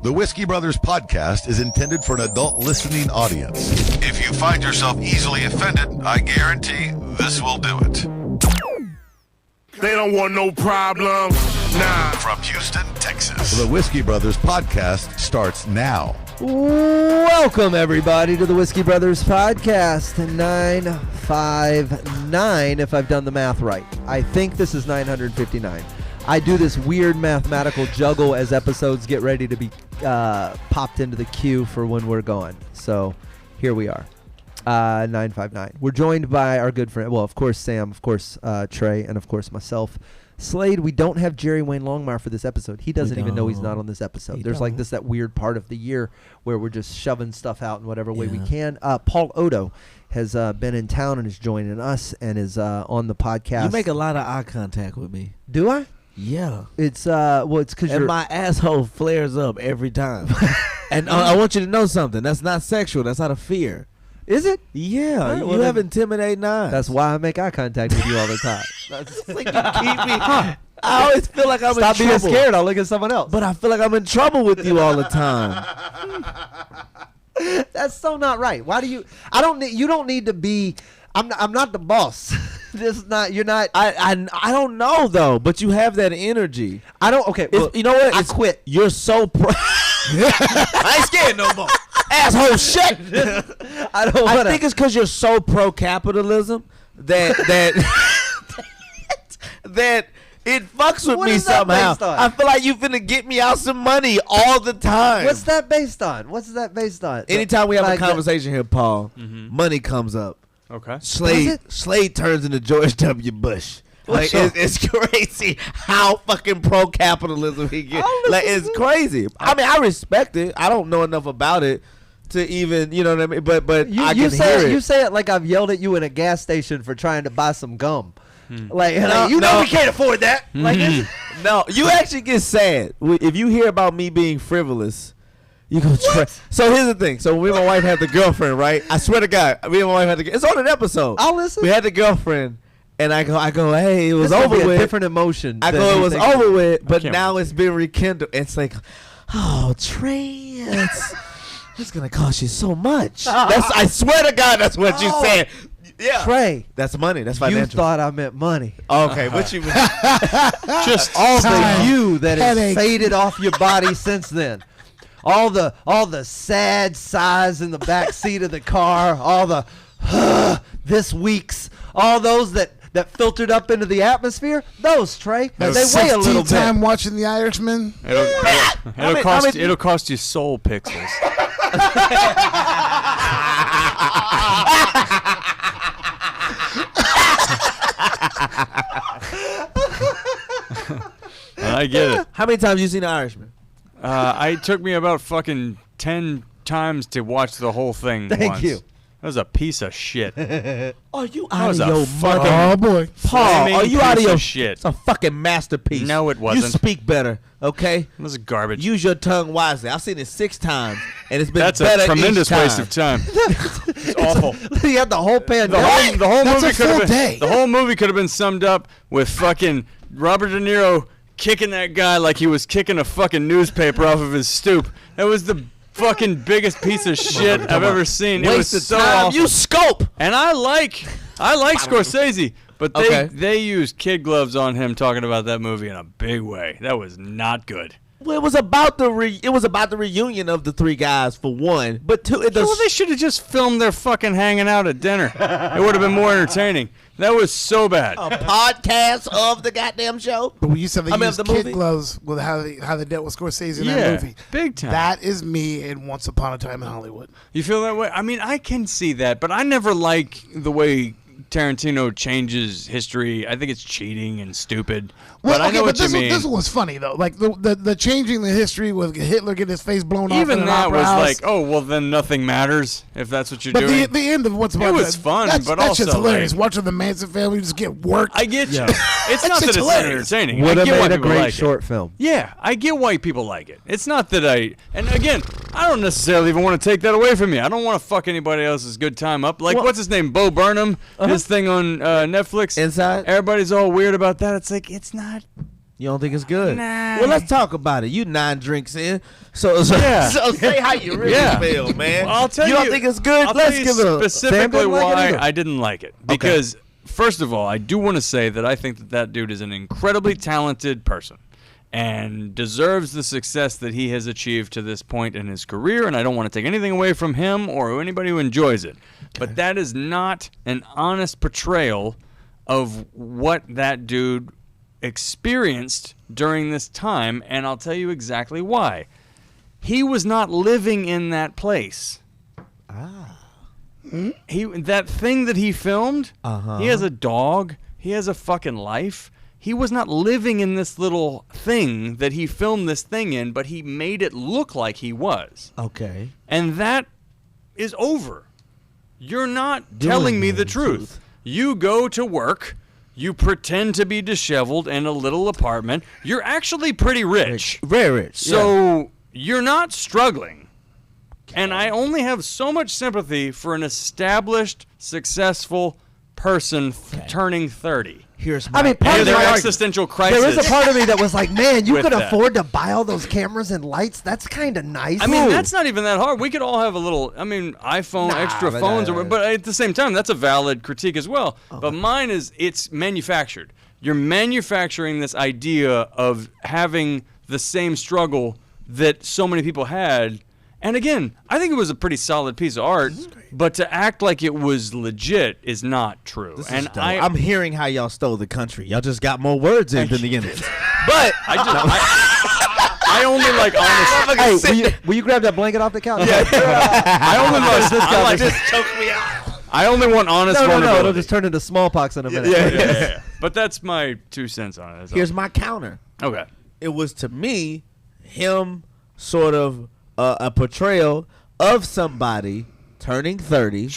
The Whiskey Brothers podcast is intended for an adult listening audience. If you find yourself easily offended, I guarantee this will do it. They don't want no problems. Nah. From Houston, Texas. The Whiskey Brothers podcast starts now. Welcome, everybody, to the Whiskey Brothers podcast. 959, if I've done the math right. I think this is 959. I do this weird mathematical juggle as episodes get ready to be popped into the queue for when we're going. So here we are, 959. We're joined by our good friend, well, of course, Sam, of course, Trey, and of course, myself. Slade, we don't have Jerry Wayne Longmire for this episode. He doesn't even know he's not on this episode. There's like that weird part of the year where we're just shoving stuff out in whatever way we can. Paul Oddo has been in town and is joining us and is on the podcast. You make a lot of eye contact with me. Do I? Yeah. It's it's because my asshole flares up every time. And I want you to know something. That's not sexual. That's out of fear. Is it? Yeah. Right, you have intimidating eyes. That's why I make eye contact with you all the time. That's like you keep me. I always feel like I'm in trouble. Stop being scared. I'll look at someone else. But I feel like I'm in trouble with you all the time. That's so not right. Why do you? I don't need. You don't need to be. I'm not the boss. This is not. You're not. I don't know though. But you have that energy. I don't. Okay. Well, you know what? I quit. You're so. I ain't scared no more. Asshole shit. I think it's because you're so pro-capitalism that that it fucks with me somehow. I feel like you finna get me out some money all the time. What's that based on? Anytime we have a conversation here, Paul, money comes up. Okay. Slade turns into George W. Bush. Like it's crazy how fucking pro-capitalism he gets. Like it's crazy. I mean, I respect it. I don't know enough about it to even, you know what I mean. But I can hear it. You say it like I've yelled at you in a gas station for trying to buy some gum. Like, no, you know we can't afford that. Like, no, you actually get sad if you hear about me being frivolous. You go. So here's the thing. So me and my wife had the girlfriend, right? I swear to God, me and my wife had the. It's on an episode. I'll listen. We had the girlfriend. And I go, hey, it was over with. Different emotion. I go, it was over with, but now it's been rekindled. It's like, oh, Trey, it's gonna cost you so much. I swear to God, that's what you said. Yeah, Trey, that's money. That's financial. You thought I meant money. Okay, what you mean? Just all the you that has faded off your body since then. All the sad sighs in the back seat of the car. All the this week's. All those that filtered up into the atmosphere, those, Trey, they weigh a little bit. Time watching The Irishman. It'll cost you soul pixels. I get it. How many times you seen The Irishman? It took me about fucking 10 times to watch the whole thing. Thank you. That was a piece of shit. Are you out of your fucking oh boy, Paul? Are you out of your shit? It's a fucking masterpiece. No, it wasn't. You speak better, okay? It was garbage. Use your tongue wisely. I've seen it 6 times, and it's been That's better a tremendous each time. waste of time. It's awful. You had the whole pandemic. The whole That's movie a full day. The whole movie could have been summed up with fucking Robert De Niro kicking that guy like he was kicking a fucking newspaper off of his stoop. That was the fucking biggest piece of shit I've ever seen. It was so awful. You scope. And I like Scorsese, but they used kid gloves on him talking about that movie in a big way. That was not good. Well, it was about the reunion of the 3 guys for one, but 2. Well, they should have just filmed their fucking hanging out at dinner. It would have been more entertaining. That was so bad. A podcast of the goddamn show. But when you said they used the kid movie? gloves with how they dealt with Scorsese in that movie, big time. That is me in Once Upon a Time in Hollywood. You feel that way? I mean, I can see that, but I never like the way Tarantino changes history. I think it's cheating and stupid. Well, but I know what you mean. This was funny though, like the changing the history with Hitler getting his face blown off. Even in that an was opera house. like, oh well, then nothing matters if that's what you're but doing. But the end of What's About it was fun, but that's also just hilarious. like, Watching the Manson family just get worked. I get you. It's not that it's not entertaining. Would I have get why made a people great like short it. film. Yeah, I get why people like it. It's not that and again, I don't necessarily even want to take that away from you. I don't want to fuck anybody else's good time up. Like, what's his name? Bo Burnham, his thing on Netflix. Inside. Everybody's all weird about that. It's like, it's not You don't think it's good? Nah. Well, let's talk about it. You 9 drinks in, so say how you really feel, man. Well, I'll tell you. You don't think it's good? I'll Let's tell give you it a specifically Sam didn't like it why either. I didn't like it. Because first of all, I do want to say that I think that dude is an incredibly talented person and deserves the success that he has achieved to this point in his career, and I don't want to take anything away from him or anybody who enjoys it. But that is not an honest portrayal of what that dude experienced during this time, and I'll tell you exactly why. He was not living in that place. That thing that he filmed, he has a dog, he has a fucking life. He was not living in this little thing that he filmed this thing in, but he made it look like he was. Okay. And that is over. You're not telling me the truth. You go to work, you pretend to be disheveled in a little apartment. You're actually pretty rich. Very rich. So you're not struggling. And I only have so much sympathy for an established, successful person turning 30. Here's my I mean, part And of their me, existential crisis. there is a part of me that was like, man, you With could that. afford to buy all those cameras and lights. That's kind of nice. I mean, that's not even that hard. We could all have a little, iPhone, extra phones, but at the same time, that's a valid critique as well. But mine is, it's manufactured. You're manufacturing this idea of having the same struggle that so many people had. And again, I think it was a pretty solid piece of art, but to act like it was legit is not true. And I'm hearing how y'all stole the country. Y'all just got more words in than the end. But I only like honest. Hey, will you grab that blanket off the couch? I only like just choked me out. I only want honest No, vulnerability. it'll just turn into smallpox in a minute. Yeah. But that's my 2 cents on it. Here's my counter. Okay. It was, to me, him sort of a portrayal of somebody turning 30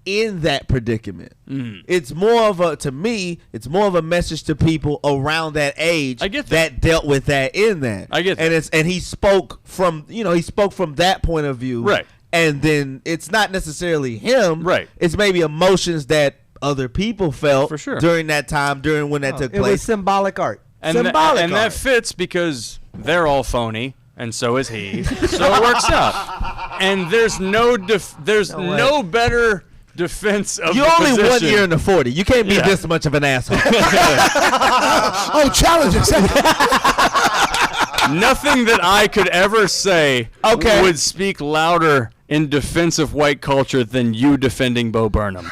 in that predicament. It's more of a, to me, it's more of a message to people around that age I get that. dealt with that in that. I get that. And he spoke from, he spoke from that point of view. Right. And then it's not necessarily him. Right. It's maybe emotions that other people felt For sure. during that time, during when that took It was place. symbolic art. And Symbolic that art. fits because they're all phony, and so is he. So it works out. And there's no better defense of You the only position. 1 year in the 40. You can't be Yeah. this much of an asshole. Oh, challenge accepted. Nothing that I could ever say would speak louder in defense of white culture than you defending Bo Burnham.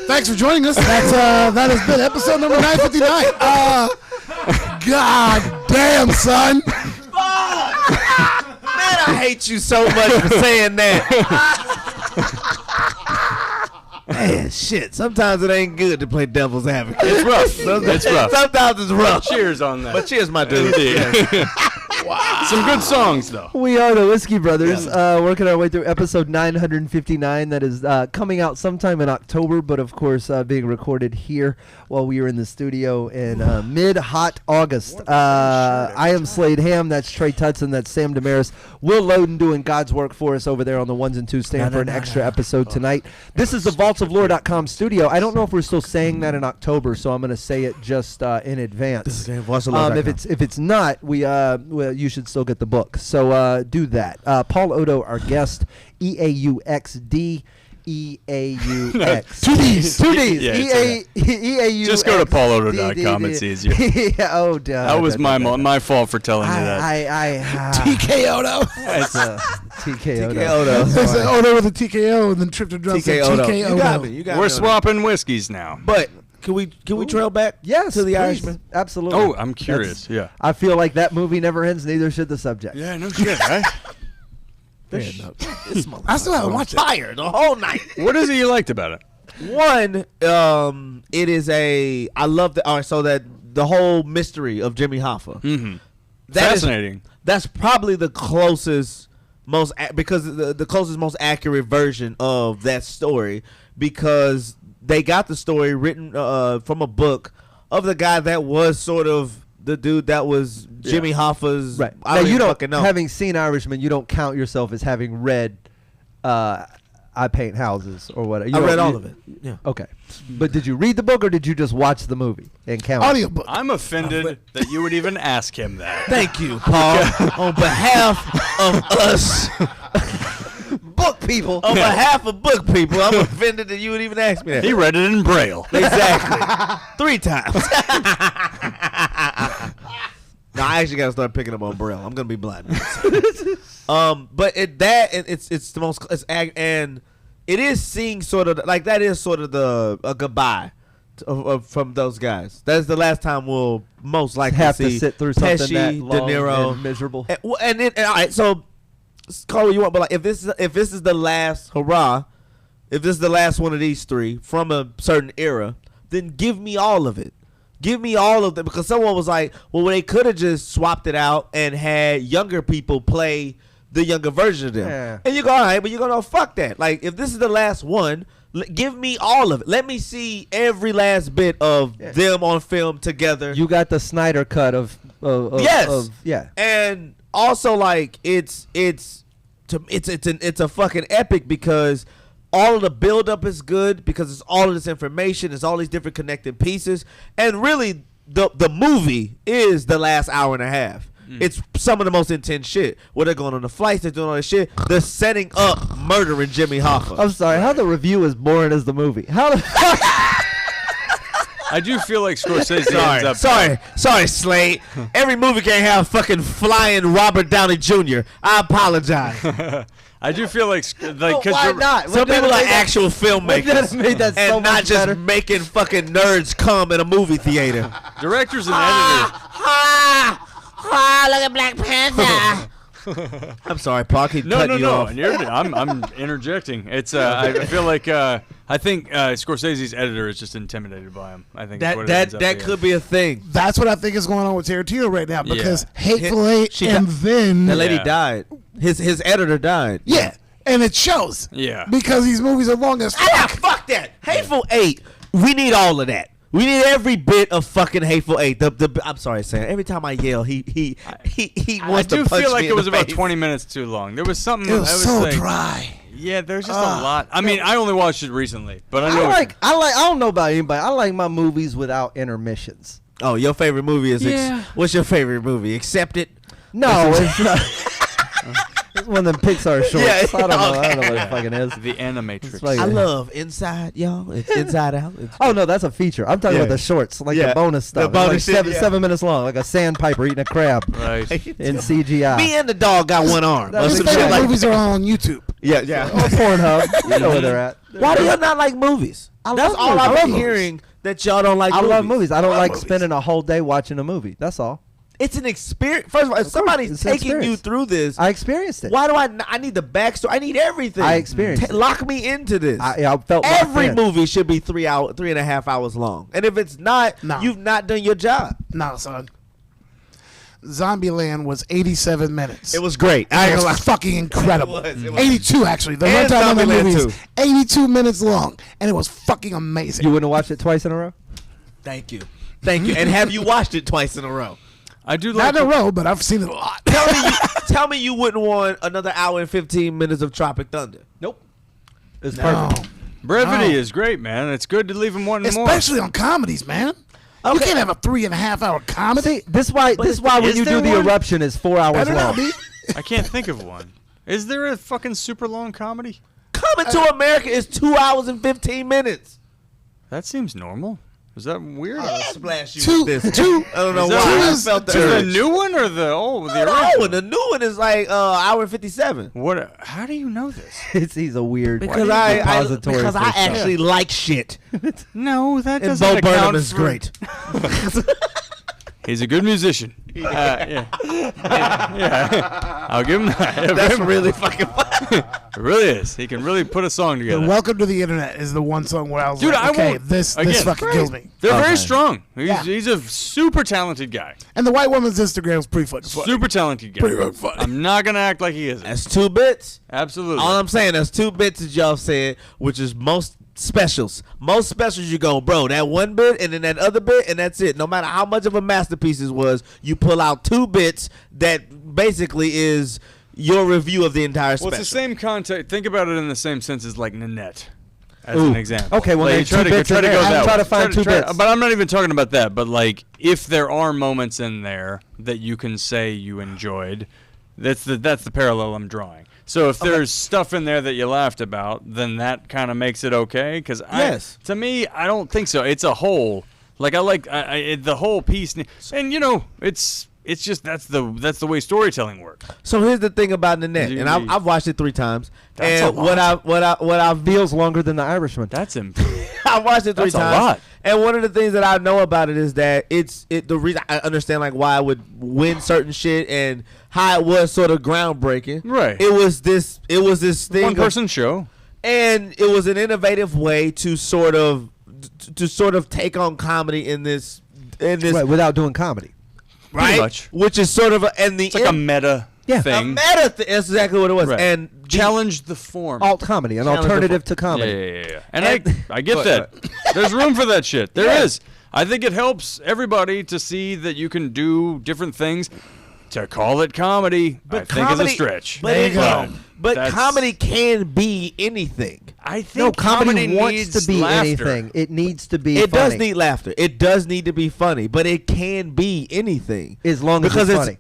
Thanks for joining us. That has been episode number 959. God damn, son. Man, I hate you so much for saying that. Man, shit. Sometimes it ain't good to play devil's advocate. It's rough. It's rough. Sometimes it's rough. Cheers on that. But cheers, my dude. Indeed. Some good songs, though. We are the Whiskey Brothers, working our way through episode 959. That is coming out sometime in October, but of course being recorded here while we are in the studio in mid-hot August. I am Slade Ham. That's Trey Tutson. That's Sam Damaris. Will Loden doing God's work for us over there on the ones and twos, staying for an extra episode tonight. This is the vaultsoflore.com studio. I don't know if we're still saying that in October, so I'm going to say it just in advance. If it's not, you should still get the book. So do that. Paul Oddo, our guest, EAUXD. EAUX. Two D's. Two D's. Yeah, it's EAUX. Just go to pauloddo.com. It's easier. Oh, duh. That was my fault for telling you that. TK Oddo. It's TK Oddo. Oddo. It's an Oddo with a TKO and then tripped to drum. TK Oddo. You got me. We're swapping whiskeys now. But can we trail back Yes, to the please. Irishman? Absolutely. Oh, I'm curious. Yeah. I feel like that movie never ends, neither should the subject. Yeah, no shit, right? I still haven't watched it. Fire the whole night. What is it you liked about it? One, it is I love that the whole mystery of Jimmy Hoffa. Mm-hmm. That is- Fascinating. that's probably the closest, most most accurate version of that story, because they got the story written from a book of the guy that was sort of the dude that was Jimmy Hoffa's. Right. I Now, don't you even don't, fucking know. having seen Irishman, you don't count yourself as having read I Paint Houses or what? I read all of it. Yeah. Okay, but did you read the book or did you just watch the movie and count? Audiobook. I'm offended that you would even ask him that. Thank you, Paul. On behalf of us, Book people. on behalf of book people, I'm offended that you would even ask me that. He read it in Braille. Exactly. 3 times. No, I actually gotta start picking up on Braille. I'm gonna be blind. But it's the most and it is seeing sort of like that is sort of a goodbye from those guys. That's the last time we'll most likely have see to sit through something Pesci, that De long Niro, and miserable. And all right, so call what you want, but like if this is the last hurrah, if this is the last one of these 3 from a certain era, then give me all of it. Give me all of them, because someone was like, well, they could have just swapped it out and had younger people play the younger version of them. Yeah. And you go, all right, but you're going to fuck that. Like, if this is the last one, give me all of it. Let me see every last bit of them on film together. You got the Snyder cut of Yes. yeah. And also, like, it's a fucking epic because all of the buildup is good because it's all of this information, it's all these different connected pieces, and really the movie is the last hour and a half. It's some of the most intense shit. Where they're going on the flights, they're doing all this shit. They're setting up murdering Jimmy Hoffa. I'm sorry. How the review is boring as the movie? How the fuck? I do feel like Scorsese ends up. Sorry, Slade. Every movie can't have fucking flying Robert Downey Jr. I apologize. I do feel like Why not? Some people are actual filmmakers That made that so and not much just better. making fucking nerds come in a movie theater. directors and editors. Look at Black Panther. I'm sorry, Paul. I keep cutting you off. I'm interjecting. It's I feel like I think Scorsese's editor is just intimidated by him. I think that's what it ends up that being. could be a thing. That's what I think is going on with Tarantino right now because Yeah. Hateful Eight She and di- then That lady Yeah. died. His editor died. yeah, and it shows. Yeah. because these movies are long as Ah, fuck. fuck that. Hateful Eight. We need all of that. We need every bit of fucking Hateful Eight. I'm sorry, Sam. Every time I yell, he I wants to do punch feel like me it in was the about face. 20 minutes too long. There was something. It was I was so like, dry. Yeah, there's just a lot. I mean, I only watched it recently, but I know. I don't know about anybody. I like my movies without intermissions. Oh, your favorite movie is Yeah. what's your favorite movie? Accept It. No, it's not. It's one of them Pixar shorts. Yeah, I don't know. I don't know what Yeah. it fucking is. The Animatrix. It's like- I love Inside, y'all. It's Inside Out. It's Oh no, that's a feature. I'm talking Yeah. about the shorts, like Yeah. the bonus The stuff. bonus It's like shit, yeah. 7 minutes long, like a sandpiper eating a crab Right. in CGI. Me and the dog got one arm. That's Or His some exactly shit favorite like movies are on YouTube. Yeah, Or yeah. Pornhub. You know where they're at. Why do y'all not like movies? I That's love all movies. I I've love been movies. hearing, that y'all don't like I movies. love movies. I don't love like movies. spending a whole day watching a movie. That's all. It's an experience. First of all, if somebody's it's an taking you experience. through this, I experienced it. why do I need the backstory? I need everything. I experienced it. Lock me into this. I felt locked Every in. movie should be 3.5 hours long. And if it's not, No. you've not done your job. No, son. Zombieland was 87 minutes. It was great. I ain't It gonna lie. was fucking incredible. It was. 82 actually. The And runtime on the Zombieland movie is too. 82 minutes long, and it was fucking amazing. You wouldn't have watched it twice in a row? Thank you. Thank you. And have you watched it twice in a row? I do like. Not in a row, but I've seen it a lot. Tell me you wouldn't want another hour and 15 minutes of Tropic Thunder. Nope. It's No. perfect. Brevity No. is great, man. It's good to leave them wanting more. Especially on comedies, man. You Okay. can't have a 3.5 hour comedy. See, this why is when there you do the one? eruption is 4 hours Better not long. be. I can't think of one. Is there a fucking super long comedy? Coming to America is 2 hours and 15 minutes. That seems normal. Is that weird? Splash you Two- with this. two- I don't know Is that why. I is- felt the two- the urge. new one or the original? No, and the new one is like hour and 57. What? How do you know this? He's a weird Because repository because for I stuff. actually like shit. No, that And doesn't Bo Burnham account is for- great. He's a good musician. Yeah. I'll give him that. That's really fucking funny. It really is. He can really put a song The together. Welcome to the Internet is the one song where I was Dude, like, I okay, won't- this again, fucking kills me. They're Okay. very strong. Yeah. He's a super talented guy. And the white woman's Instagram is pretty fucking funny. Super talented guy. Pretty fucking funny. I'm not gonna act like he isn't. That's 2 bits. Absolutely. All I'm saying, that's 2 bits that y'all said, which is most specials. Most specials you go, bro, that 1 bit and then that other bit, and that's it. No matter how much of a masterpiece it was, you pull out 2 bits that basically is, your review of the entire Well, special. it's the same context. Think about it in the same sense as like Nanette, as an example. Okay, well, like, there's try two to bits try in to there. go I'm that trying way. to find two bits. But I'm not even talking about that. But like, if there are moments in there that you can say you enjoyed, that's the parallel I'm drawing. So if there's stuff in there that you laughed about, then that kind of makes it okay. Because to me, I don't think so. It's a whole. Like the whole piece, and it's just that's the way storytelling works. So here's the thing about Nanette, and I've watched it 3 times. That's and a lot. what I Feels longer than The Irishman. That's I watched it 3 That's a times. lot. And one of the things that I know about it is that the reason I understand like why I would win certain shit and how it was sort of groundbreaking. Right. It was this thing one person show, and it was an innovative way to sort of take on comedy in this Right, without doing comedy. right, much. which is sort of it's like a meta Yeah. thing. a meta thing. That's exactly what it was. Right. And Challenge the form. Alt comedy, an Challenge alternative to Yeah, comedy. yeah. And I get that. There's room for that shit. There is. I think it helps everybody to see that you can do different things. To call it comedy, I think is a stretch. But comedy can be anything. I think No, comedy wants needs to be laughter. anything. It needs to be It funny. does need laughter. It does need to be funny, but it can be anything As long as because it's funny.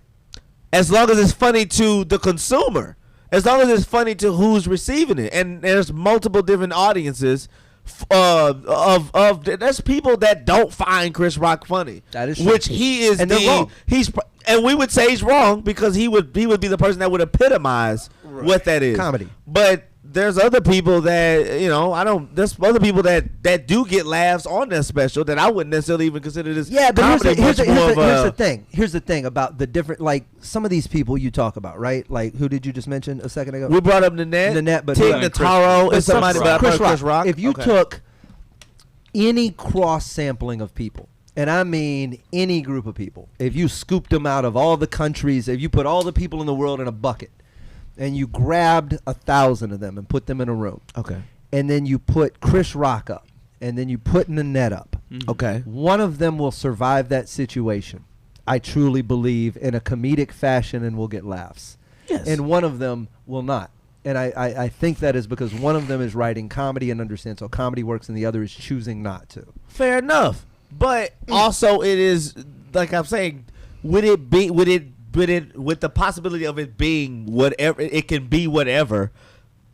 As long as it's funny to the consumer, as long as it's funny to who's receiving it, and there's multiple different audiences. There's people that don't find Chris Rock funny. That is true. which he is. And they're wrong. And we would say he's wrong because he would be the person that would epitomize what that is Comedy. But there's other people that there's other people that do get laughs on that special that I wouldn't necessarily even consider this. Yeah, but comedy. here's Much more of the a- thing. Here's the thing about the different, like some of these people you talk about, right? Like who did you just mention a second ago? We brought up Nanette, but Tig who- Notaro But is somebody, but Chris Chris Rock. Rock. If you Okay. took any cross sampling of people, and I mean any group of people, if you scooped them out of all the countries, if you put all the people in the world in a bucket, and you grabbed 1,000 of them and put them in a room, Okay. and then you put Chris Rock up, and then you put Nanette up, Okay. one of them will survive that situation, I truly believe, in a comedic fashion and will get laughs. Yes. And one of them will not. And I think that is because one of them is writing comedy and understands how comedy works, and the other is choosing not to. Fair enough. But also it is, like I'm saying, with the possibility of it being whatever, it can be whatever.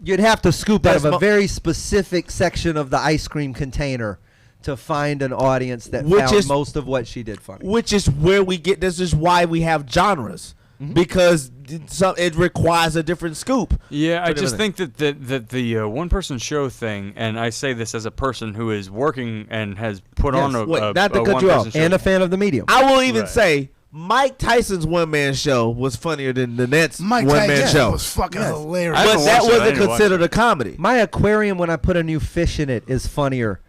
You'd have to scoop out That's of a very specific section of the ice cream container to find an audience that found most of what she did funny. Which is where we get, this is why we have genres. Because it requires a different scoop. Yeah, I just think that the one-person show thing, and I say this as a person who is working and has put on a Wait, a not to cut you one-person off. show. And a fan of the medium. I will even Right. say Mike Tyson's one-man show was funnier than Nanette's Mike one-man Tyson show. was fucking hilarious. I But haven't that watched it. I wasn't need to watch considered it. a comedy. My aquarium, when I put a new fish in it, is funnier.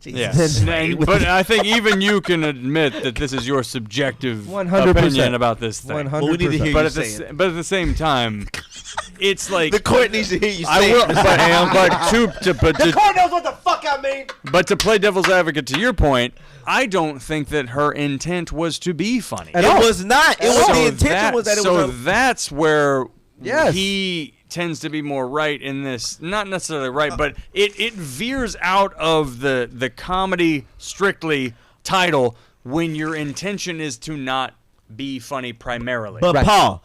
Yeah. Then- But I think even you can admit that this is your subjective 100%. opinion about this thing. 100%. Well, we need to hear But you at, say it. but at the same time, it's like The court needs to hear you I say will, it. but court knows what the fuck I mean. but to play devil's advocate to your point, I don't think that her intent was to be funny. At It all. was not. It was the intention was that it was. That's where Yes. he tends to be more right in this. Not necessarily right, but it veers out of the comedy strictly title when your intention is to not be funny primarily. But Right. Paul,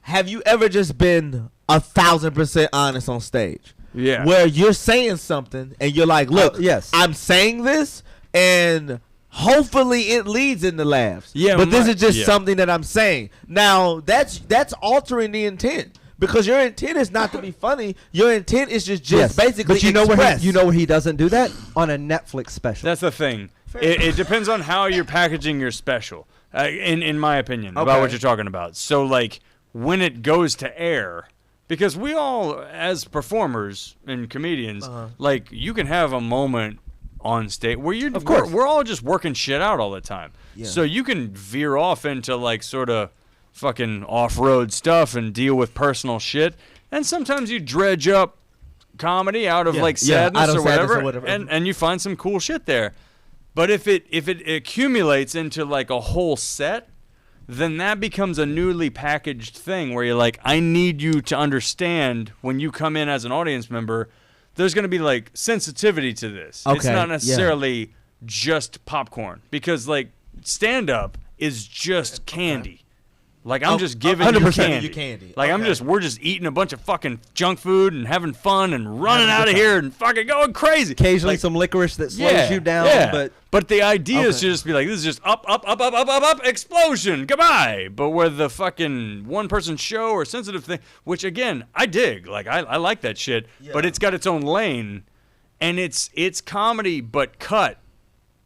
have you ever just been 1,000% honest on stage? Yeah. Where you're saying something and you're like, look, yes. I'm saying this and hopefully it leads into laughs. Yeah, But this my- is just yeah. something that I'm saying. Now, that's altering the intent. Because your intent is not to be funny. Your intent is just Yes. basically But you know express. where he doesn't do that? On a Netflix special. That's the thing. It depends on how you're packaging your special, in my opinion, about Okay. what you're talking about. So, like, when it goes to air, because we all, as performers and comedians, like, you can have a moment on stage where you're, Of course. we're all just working shit out all the time. Yeah. So you can veer off into, like, sort of fucking off-road stuff and deal with personal shit. And sometimes you dredge up comedy out of, like, Yeah, sadness, out of or, sadness whatever, or whatever. and you find some cool shit there. But if it accumulates into like a whole set, then that becomes a newly packaged thing where you're like, I need you to understand when you come in as an audience member, there's going to be like sensitivity to this. It's Okay, not necessarily just popcorn, because like stand-up is just candy. Like, I'm just giving you 100% candy. Like, we're just eating a bunch of fucking junk food and having fun and running out of here and fucking going crazy. Occasionally like, some licorice that slows you down. Yeah. But the idea is to just be like, this is just up, explosion, goodbye. But with the fucking one-person show or sensitive thing, which, again, I dig. Like, I like that shit. Yeah. But it's got its own lane. And it's comedy, but cut.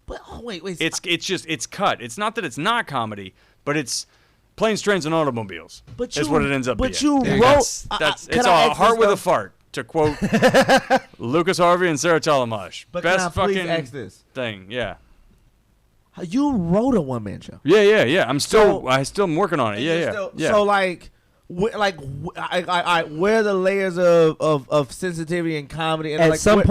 But, wait. It's cut. It's not that it's not comedy, but it's... Planes, Trains, and Automobiles is what it ends up being. But you Yeah. wrote... It's a heart with a fart, to quote Lucas Harvey and Sarah Talamash. But Best can I please fucking ask this? thing, yeah. You wrote a one-man show. Yeah. I'm still working on it. Yeah. So, like... where are the layers of sensitivity and comedy? And At some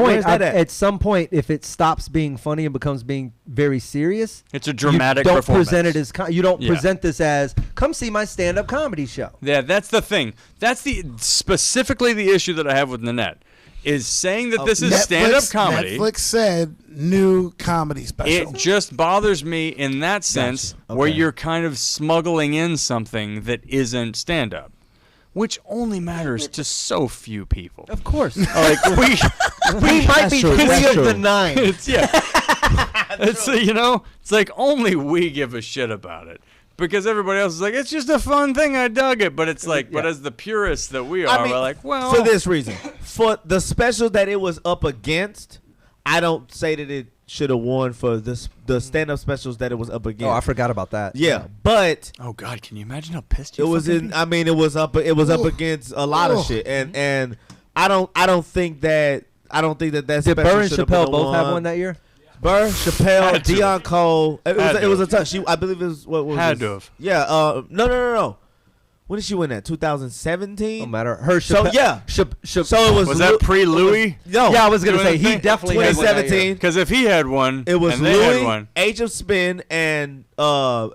point, if it stops being funny and becomes being very serious, it's a dramatic you don't performance. present it as you don't present this as come see my stand-up comedy show. Yeah, that's the thing. That's specifically the issue that I have with Nanette, is saying that this is stand-up comedy. Netflix said new comedy special. It just bothers me in that sense where you're kind of smuggling in something that isn't stand-up, which only matters to so few people. Of course. Like we might be 3 of the 9. It's it's like only we give a shit about it. Because everybody else is like, it's just a fun thing, I dug it. But it's like, but as the purists that we are, we're like, well. For this reason. For the special that it was up against, I don't say that it should have won for the stand-up specials that it was up against. Oh, I forgot about that. Yeah, but. Oh, God, can you imagine how pissed you it was in? I mean, it was up against a lot of shit. And I don't think that that Did Burr and Chappelle both have one that year? Burr, Chappelle, Deion Cole. It was a tough. I believe it was what was had to have. Yeah. No. When did she win that? 2017. No matter her. So yeah. So it was that pre-Louis? No. Yeah, I was gonna say he definitely had 2017. Because if he had one, it was and Louis, they had one. Age of Spin, and the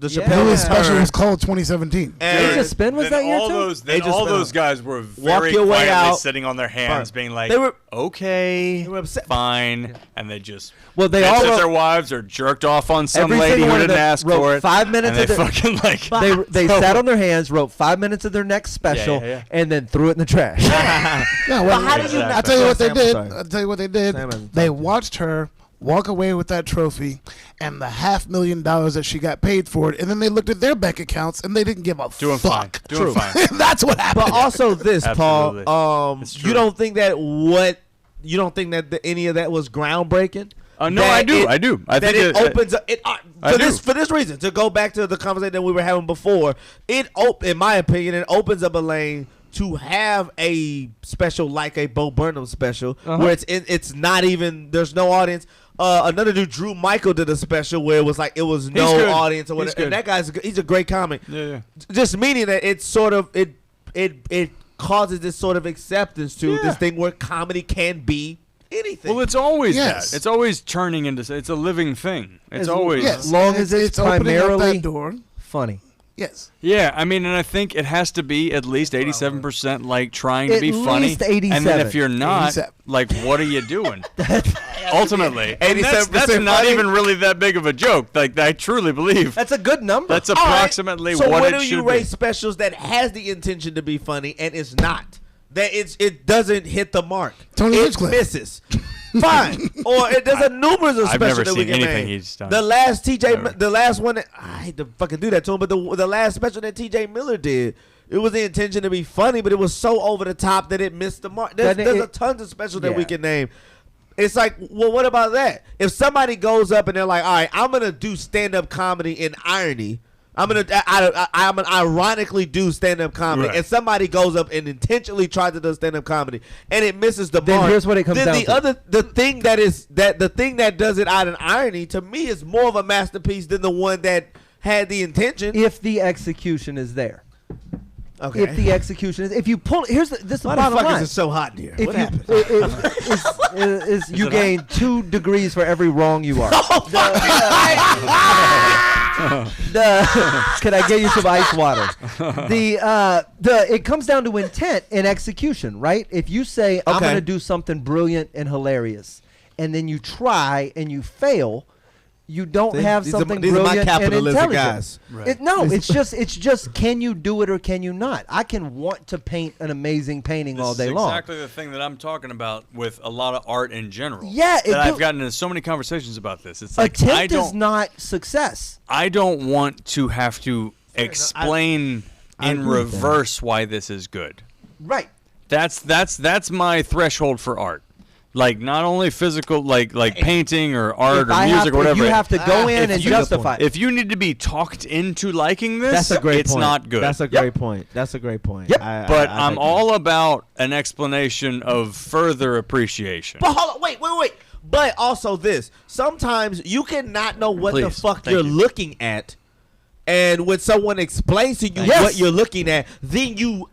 Chappelle His special was called 2017. Age of Spin was that year too? All those guys were very your way quietly out. sitting on their hands, being like, They were okay, upset. fine, and they just they all their wives or jerked off on some every lady single who one of didn't them ask wrote for it. 5 minutes and of they fucking like they sat on their hands, wrote 5 minutes of their next special, and then threw it in the trash. No, well, how did you? I'll tell you what they Sam, did. sorry. I'll tell you what they did. Sam, They watched her walk away with that trophy and the $500,000 that she got paid for it, and then they looked at their bank accounts and they didn't give a Doing fine. fuck. Doing fine. That's what happened. But also this, Absolutely. Paul. It's true. You don't think that any of that was groundbreaking? No, I do. I that think it opens up. For this reason, to go back to the conversation that we were having before, in my opinion, it opens up a lane to have a special like a Bo Burnham special where it's not even, there's no audience. Another dude, Drew Michael, did a special where it was like it was no audience or whatever. And that guy's he's a great comic. Yeah. Just meaning that it's sort of it causes this sort of acceptance to this thing where comedy can be anything. Well, it's always Yes. that. It's always turning into. It's a living thing. It's always. yes, as long as it's opening up primarily that door. funny. Yes. Yeah, I mean, and I think it has to be at least 87% like trying to At be funny. least 87. And then if you're not, 87. like, what are you doing? Ultimately, and 87% that's not funny? even really that big of a joke. Like, I truly believe That's a good number. that's approximately so what when it do should you be. rate specials that has the intention to be funny and it's not? That it doesn't hit the mark. Tony it Hinchcliffe. misses. Fine. Or there's a numerous of I've specials never that we seen can anything name. he's done. The last Never. the last one that, I hate to fucking do that to him, but the last special that TJ Miller did, it was the intention to be funny, but it was so over the top that it missed the mark. There's a tons of specials that we can name. It's like, well, what about that? If somebody goes up and they're like, all right, I'm gonna do stand-up comedy in irony. I'm gonna ironically do stand-up comedy, Right. and somebody goes up and intentionally tries to do stand-up comedy, and it misses the Then mark. here's what it comes down to. The thing that does it out in irony to me is more of a masterpiece than the one that had the intention. if the execution is there. Okay. If the execution is, if you pull, this is the bottom Motherfuckers line. is so hot in here. If What you, happened? you gain 2 degrees for every wrong you are. Can I get you some ice water? It comes down to intent and execution, right? If you say I'm Okay. going to do something brilliant and hilarious, and then you try and you fail, you don't have these are something my- these are my brilliant and capitalism intelligent. guys. Right. No, it's just can you do it or can you not? I can want to paint an amazing painting all day This is long. exactly the thing that I'm talking about with a lot of art in general. Yeah, that I've gotten into so many conversations about this. It's like Attempt is not success. I don't want to have to explain I in agree with that. reverse why this is good. Right. That's my threshold for art. Like not only physical, like painting or art or music or whatever. You have to go in if and you- justify it. If you need to be talked into liking this, That's a great it's point. not good. That's a great point. That's a great point. Yep. But I I'm think- all about an explanation of further appreciation. But hold on, wait. But also this. Sometimes you cannot know what the Please, fuck thank you're you. looking at. And when someone explains to you Yes. what you're looking at, then you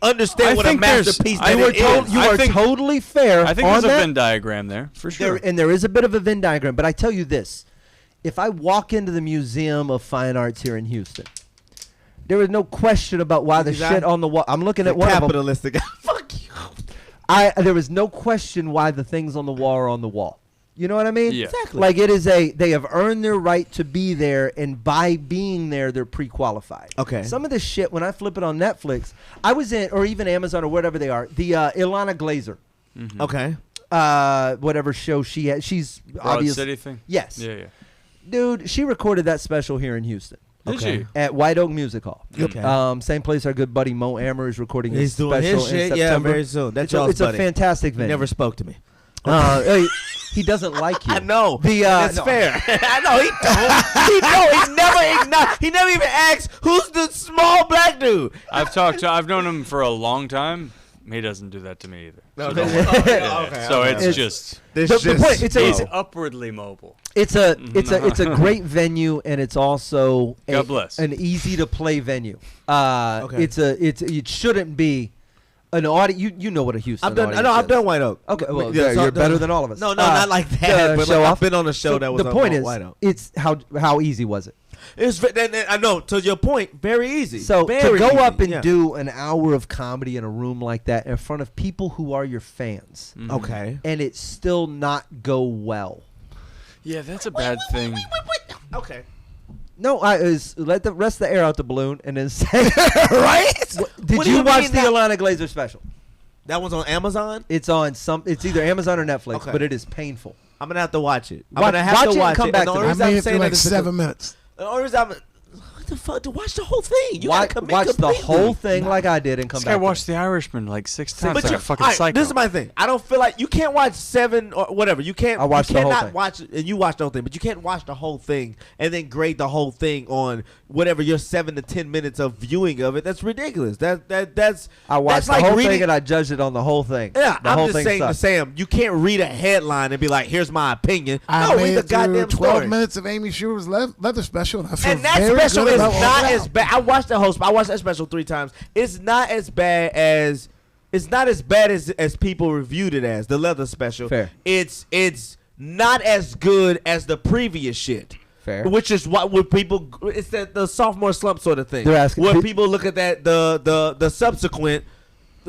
understand I what a think there's- masterpiece I that would it tot- is. You I are think- totally fair I think on there's a that. Venn diagram there for sure. There is a bit of a Venn diagram, but I tell you this. If I walk into the Museum of Fine Arts here in Houston, there is no question about why the Exactly. shit on the wall. I'm looking at one of them. Capitalistic. Fuck you. There is no question why the things on the wall are on the wall. You know what I mean? Yeah. Exactly. Like they have earned their right to be there, and by being there, they're pre-qualified. Okay. Some of this shit, when I flip it on Netflix, I was in, or even Amazon or whatever they are, the Ilana Glazer, Okay. whatever show she has. She's Broad obvious. City thing. Yes. Yeah. Dude, she recorded that special here in Houston. Did Okay. she? At White Oak Music Hall. Okay. Same place our good buddy Mo Ammer is recording He's his doing special his in shit. September. Yeah, very soon. That's y'all's It's a buddy. fantastic He venue. never spoke to me. He doesn't like you. I know. The, That's no. fair. I know he don't. He never even asked who's the small black dude. I've known him for a long time. He doesn't do that to me either. No, So no. don't worry. Yeah. Okay, So okay. it's just The point, he's upwardly mobile. it's a great venue, and it's also God bless. an easy to play venue. Okay. It shouldn't be an audience. You know what a Houston I've done. audience No, I've is. done White Oak. Okay, well, Yeah, so you're better than all of us. No, not like that. But show like, off. I've been on a show So that was the on point is, White Oak. it's how easy was it? It's I know. To your point, very easy. So very to go easy, up and yeah. do an hour of comedy in a room like that in front of people who are your fans, Okay. and it still not go well. Yeah, that's a bad thing. Okay. No, let the rest of the air out the balloon and then say, Right? Did What do you you watch mean the that- Ilana Glazer special? That one's on Amazon. It's on it's either Amazon or Netflix, Okay. but it is painful. I'm gonna have to watch it. I'm Watch- gonna have watch to it and watch come it. back And the to only me. I reason made I'm it through saying like that is 7 minutes. the only reason what the fuck? To watch the whole thing. You Watch, gotta commit watch the completely. whole thing like I did and come This back. guy to watched me. The Irishman like 6 times. But Like you, a fucking all right, psycho. this is my thing. I don't feel like you can't watch 7 or whatever. You can't. I watched you the whole cannot thing. watch and you watch the whole thing, but you can't watch the whole thing and then grade the whole thing on whatever your 7 to 10 minutes of viewing of it. That's ridiculous. That's I watched that's the like whole reading, thing and I judged it on the whole thing. Yeah, the I'm whole just thing saying to sucked. Sam, you can't read a headline and be like, "Here's my opinion." I No, made read the it through goddamn 12 story. minutes of Amy Schumer's leather special, and I feel And that very special good is about walking not out. as bad. I watched that special 3 times. It's not as bad as people reviewed it as the leather special. Fair. It's not as good as the previous shit. Fair. Which is what would people? It's the sophomore slump sort of thing. They're asking- where people look at that the subsequent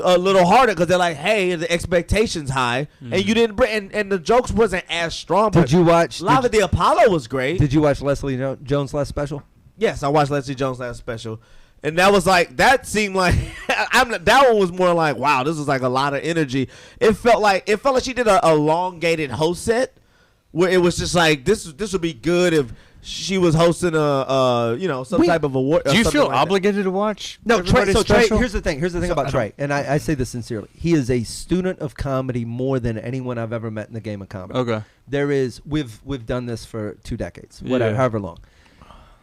a little harder because they're like, hey, the expectations high, and you didn't bring and the jokes wasn't as strong. Did but you watch? Live at the Apollo was great. Did you watch Leslie Jones' last special? Yes, I watched Leslie Jones' last special, and that was like that seemed like that one was more like, wow, this was like a lot of energy. It felt like she did a elongated host set where it was just like this would be good if she was hosting some type of award. Do you something feel like that. obligated to watch? No, Trey. everybody's So Trey, special? here's the thing about Trey, and I say this sincerely. He is a student of comedy more than anyone I've ever met in the game of comedy. Okay. We've done this for 2 decades, whatever, Yeah. however long.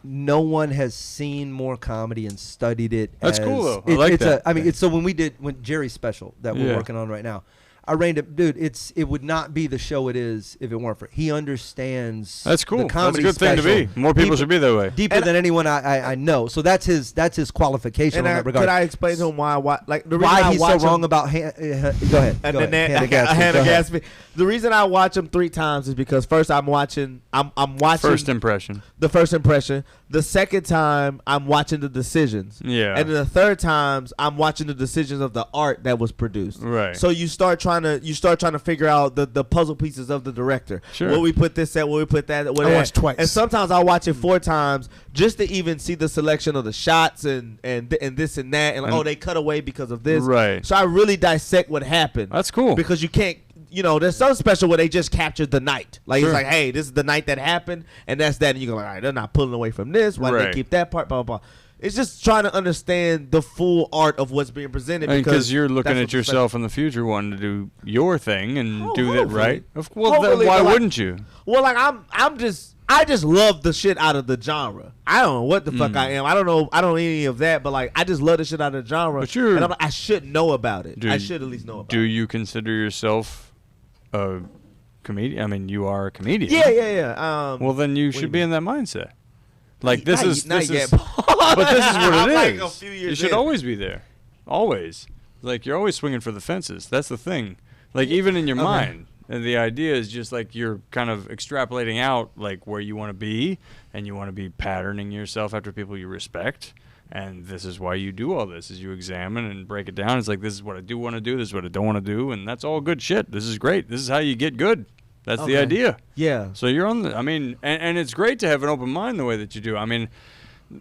No one has seen more comedy and studied it. That's as, cool, though. I like it's that. It's so when Jerry's special that we're Yeah. working on right now, I reined it, dude. It would not be the show it is if it weren't for. He understands. That's cool. The That's a comedy good thing to special be. More people should be that way. deeper And than anyone I know. So that's his qualification And in that regard. could I explain to him why like the reason Why I he's watch so wrong him, about go ahead. and go then ahead. Hannah Gadsby, Hannah go ahead. Gadsby. The reason I watch him 3 times is because first I'm watching First impression. the first impression. The second time, I'm watching the decisions. Yeah. And then the third times, I'm watching the decisions of the art that was produced. Right. So you start trying to figure out the puzzle pieces of the director. Sure. Where we put this at, where we put that. Where I that. watched twice. And sometimes I watch it 4 times just to even see the selection of the shots and this and that. And like, And- they cut away because of this. Right. So I really dissect what happened. That's cool. Because you can't. There's some special where they just captured the night. Like, Sure. it's like, hey, this is the night that happened, and that's that. And you go, all right, they're not pulling away from this. Why did they Right. keep that part? Blah, blah, blah. It's just trying to understand the full art of what's being presented. Because you're looking that's at what yourself in the future wanting to do your thing and Oh, do that hopefully. right. Well, Hopefully, then why but, like- wouldn't you? Well, like, I just love the shit out of the genre. I don't know what the fuck I am. I don't know any of that, but like, I just love the shit out of the genre. But you're- and I should know about it. Do- I should at least know about Do it. you consider yourself a comedian? I mean, you are a comedian. Yeah. Well, then you do should you be in that mindset. Like this Not- is not this yet. is, but this is what I'm it is. like a few years You should in. always be there, always. Like you're always swinging for the fences. That's the thing. Like even in your mind, and the idea is just like you're kind of extrapolating out like where you want to be, and you want to be patterning yourself after people you respect. And this is why you do all this: is you examine and break it down. It's like this is what I do want to do, this is what I don't want to do, and that's all good shit. This is great. This is how you get good. That's the Okay. idea. Yeah. So you're on the. I mean, and it's great to have an open mind the way that you do. I mean,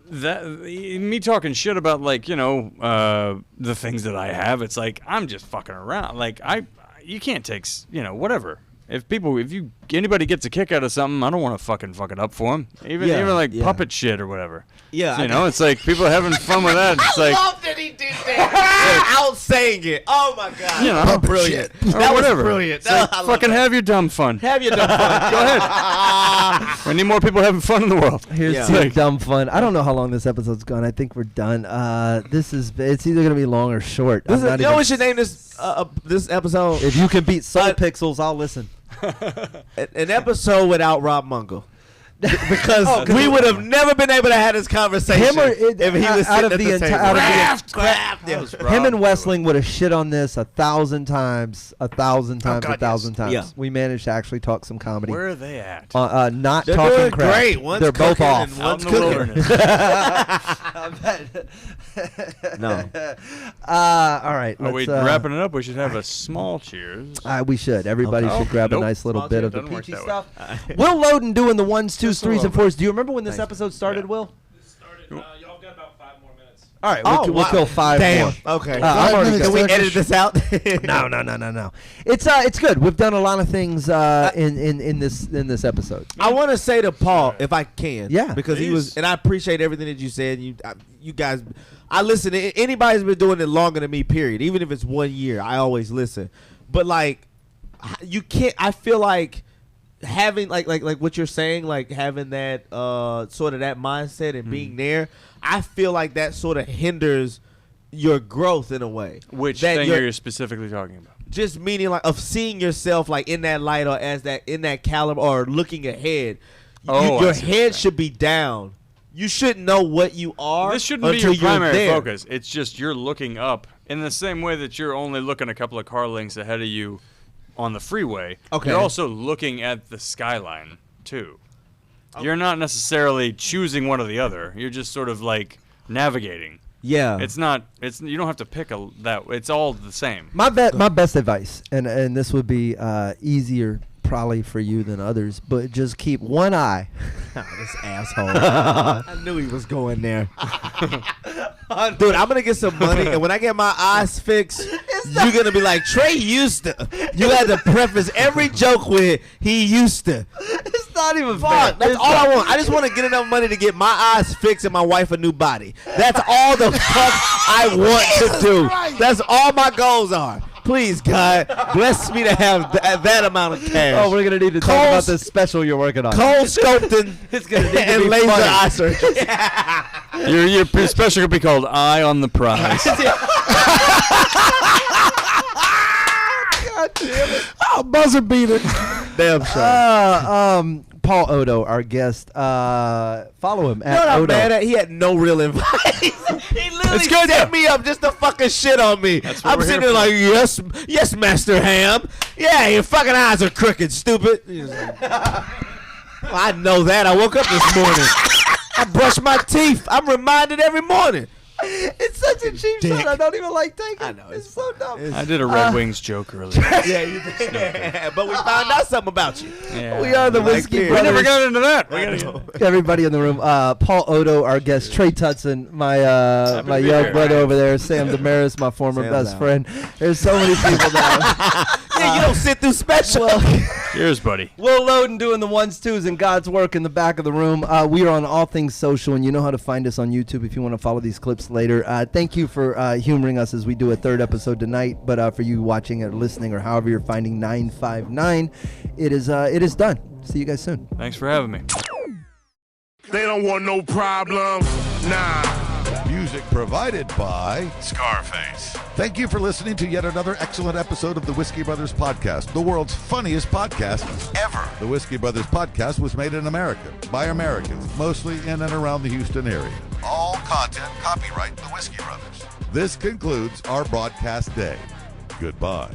that me talking shit about like the things that I have. It's like I'm just fucking around. Like you can't take whatever. If anybody gets a kick out of something, I don't want to fuck it up for them. Even like puppet shit or whatever. Yeah. So, it's like people are having fun with that. It's like love that he did that. Out saying it. Oh my god. Puppet brilliant. shit. Or That was whatever. brilliant. It's like, I love fucking that. have your dumb fun. Have your dumb fun. Go ahead. We need more people having fun in the world. Here's Yeah. some Like- dumb fun. I don't know how long this episode's gone. I think we're done. It's either gonna be long or short. I'm not even- We should name this episode If you can beat Soul But- Pixels, I'll listen. an episode without Rob Mungle. Because Oh, 'cause we would have never been able to have this conversation Him or if he was out sitting of at the the enti- table. out of the- Craft. Yeah. Him and Westling would have shit on this 1,000 times, 1,000 times, God, 1,000 times. Yeah. We managed to actually talk some comedy. Where are they at? Not They're talking doing crap. great. One's They're both cooking off. and Out one's in the cooking. wilderness. No. All right. Are we let's, wrapping it up? We should have a small cheers. We should. Everybody Okay. should grab Nope. a nice little Small bit cheer of the doesn't work peachy that way. stuff. Will Loden doing the 1s, 2s, Just a 3s, and little 4s. Do you remember when this Thanks. episode started, Yeah. Will? Y'all got about 5 more minutes. All right. Oh, We'll kill 5 Damn. more. Okay. I'm already minutes, Can we Turkish. edit this out? No. It's good. We've done a lot of things in this episode. I want to say to Paul, if I can, Yeah. because he was, Please. and I appreciate everything that you said. You guys, I listen. To anybody's been doing it longer than me. Period. Even if it's 1 year, I always listen. But like, you can't. I feel like having like what you're saying, like having that sort of that mindset and being there. I feel like that sort of hinders your growth in a way. Which That thing you're- are you specifically talking about? Just meaning like of seeing yourself like in that light or as that in that caliber or looking ahead. Oh, I your see what you're head saying. should be down. You shouldn't know what you are. This shouldn't be until your you're primary there. focus. It's just you're looking up in the same way that you're only looking a couple of car lengths ahead of you on the freeway. Okay. You're also looking at the skyline too. You're not necessarily choosing one or the other. You're just sort of like navigating. Yeah. It's not. It's you don't have to pick that. It's all the same. My best advice, and this would be easier probably for you than others, but just keep one eye. This asshole. I knew he was going there. Dude, I'm gonna get some money, and when I get my eyes fixed, you're gonna be like, Trey used to. You had to preface every joke with he used to. It's not even Fuck, that's all I want. I just want to get enough money to get my eyes fixed and my wife a new body. That's all the fuck I want to do. That's all my goals are. Please, God, bless me to have that amount of cash. Oh, we're gonna need to talk Cold- about this special you're working on. cold sculpting It's gonna need to and be laser funny. eye surgery. Your special could be called "Eye on the Prize." Oh, buzzer beater. Damn sure. Paul Oddo, our guest. Follow him You know at what I'm Oddo. mad at? He had no real advice. He literally It's good, set though. me up just to fucking shit on me. what I'm we're sitting here there like, yes, Master Ham. Yeah, your fucking eyes are crooked, stupid. Well, I know that. I woke up this morning. I brush my teeth. I'm reminded every morning. It's such a cheap shot. I don't even like taking. I know, It's so dumb. I did a Red Wings joke earlier. Yeah, you did. But we found out something about you. Yeah. We are the Like Whiskey this. We Brothers. never got into that. I know. Everybody in the room. Paul Oddo, our guest. Trey Tutson, my to my be young here. brother over there. Sam Damaris, my former Sam's best out. friend. There's so many people that. Yeah, you don't sit through special. Cheers, buddy. Will Loden doing the ones, twos, and God's work in the back of the room. We are on all things social, and you know how to find us on YouTube if you want to follow these clips later. Thank you for humoring us as we do a third episode tonight. But for you watching or listening or however you're finding 959, it is done. See you guys soon. Thanks for having me. They don't want no problems. Nah. Music provided by Scarface. Thank you for listening to yet another excellent episode of the Whiskey Brothers Podcast, the world's funniest podcast ever. The Whiskey Brothers Podcast was made in America by Americans, mostly in and around the Houston area. All content copyright the Whiskey Brothers. This concludes our broadcast day. Goodbye.